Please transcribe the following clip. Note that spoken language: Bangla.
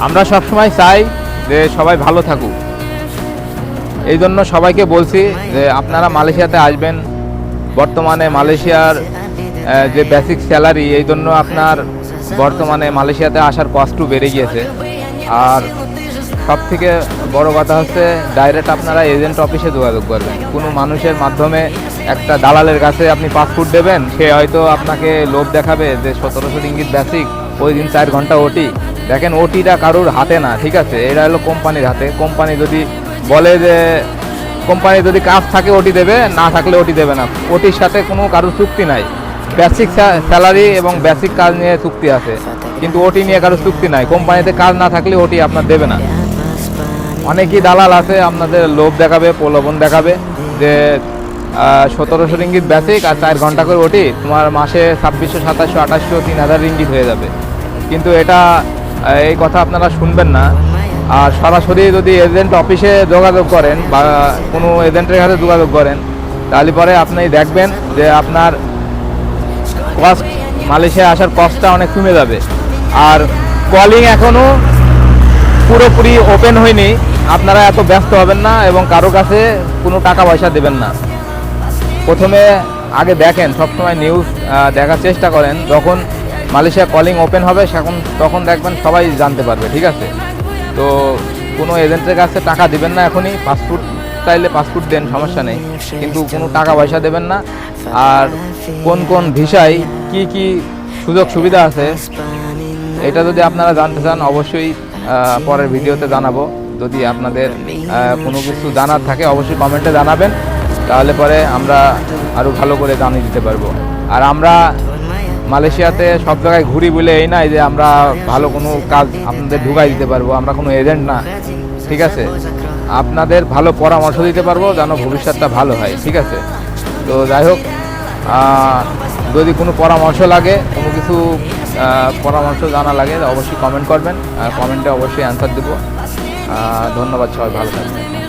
আমরা সবসময় চাই যে সবাই ভালো থাকুক, এই জন্য সবাইকে বলছি যে আপনারা মালয়েশিয়াতে আসবেন। বর্তমানে মালয়েশিয়ার যে বেসিক স্যালারি, এই জন্য আপনার বর্তমানে মালয়েশিয়াতে আসার কষ্টও বেড়ে গিয়েছে। আর সব থেকে বড় কথা হচ্ছে ডাইরেক্ট আপনারা এজেন্ট অফিসে যোগাযোগ করবেন। কোনো মানুষের মাধ্যমে একটা দালালের কাছে আপনি পাসপোর্ট দেবেন, সে হয়তো আপনাকে লোভ দেখাবে যে 1700 রিঙ্গিত বেসিক, ওই দিন 4 ঘন্টা ওটি। দেখেন, ওটিটা কারোর হাতে না, ঠিক আছে, এটা হলো কোম্পানির হাতে। কোম্পানি যদি বলে যে কোম্পানি যদি কাজ থাকে ওটি দেবে, না থাকলে ওটি দেবে না। ওটির সাথে কোনো কারোর চুক্তি নাই। বেসিক স্যালারি এবং বেসিক কাজ নিয়ে চুক্তি আছে, কিন্তু ওটি নিয়ে কারোর চুক্তি নাই। কোম্পানিতে কাজ না থাকলে ওটি আপনার দেবে না। অনেকই দালাল আছে আপনাদের লোভ দেখাবে, প্রলোভন দেখাবে যে 1700 রিঙ্গিত বেসিক আর 4 ঘন্টা করে ওটি, তোমার মাসে 2600, 2700, 2800, 3000 রিঙ্গিত হয়ে যাবে। কিন্তু এটা এই কথা আপনারা শুনবেন না। আর সরাসরি যদি এজেন্ট অফিসে যোগাযোগ করেন বা কোনো এজেন্টের কাছে যোগাযোগ করেন, তাহলে পরে আপনি দেখবেন যে আপনার কস্ট, মালয়েশিয়া আসার কস্টটা অনেক কমে যাবে। আর কলিং এখনও পুরোপুরি ওপেন হয়নি, আপনারা এত ব্যস্ত হবেন না এবং কারো কাছে কোনো টাকা পয়সা দেবেন না। প্রথমে আগে দেখেন, সবসময় নিউজ দেখার চেষ্টা করেন। যখন মালয়েশিয়া কলিং ওপেন হবে তখন দেখবেন সবাই জানতে পারবে, ঠিক আছে। তো কোনো এজেন্টের কাছে টাকা দিবেন না এখনই। পাসপোর্ট চাইলে পাসপোর্ট দেন, সমস্যা নেই, কিন্তু কোনো টাকা পয়সা দেবেন না। আর কোন কোন ভিসায় কি কি সুযোগ সুবিধা আছে, এটা যদি আপনারা জানতে চান অবশ্যই পরের ভিডিওতে জানাবো। যদি আপনাদের কোনো কিছু জানার থাকে অবশ্যই কমেন্টে জানাবেন, তাহলে পরে আমরা আরও ভালো করে জানিয়ে দিতে পারবো। আর আমরা মালয়েশিয়াতে সব জায়গায় ঘুরি বলে এই নয় যে আমরা ভালো কোনো কাজ আপনাদের ঢুকাই দিতে পারবো, আমরা কোনো এজেন্ট না, ঠিক আছে। আপনাদের ভালো পরামর্শ দিতে পারবো যেন ভবিষ্যৎটা ভালো হয়, ঠিক আছে। তো যাই হোক, যদি কোনো পরামর্শ লাগে, কোনো কিছু পরামর্শ জানা লাগে, অবশ্যই কমেন্ট করবেন, কমেন্টে অবশ্যই অ্যান্সার দেবো। ধন্যবাদ, সবাই ভালো থাকবেন।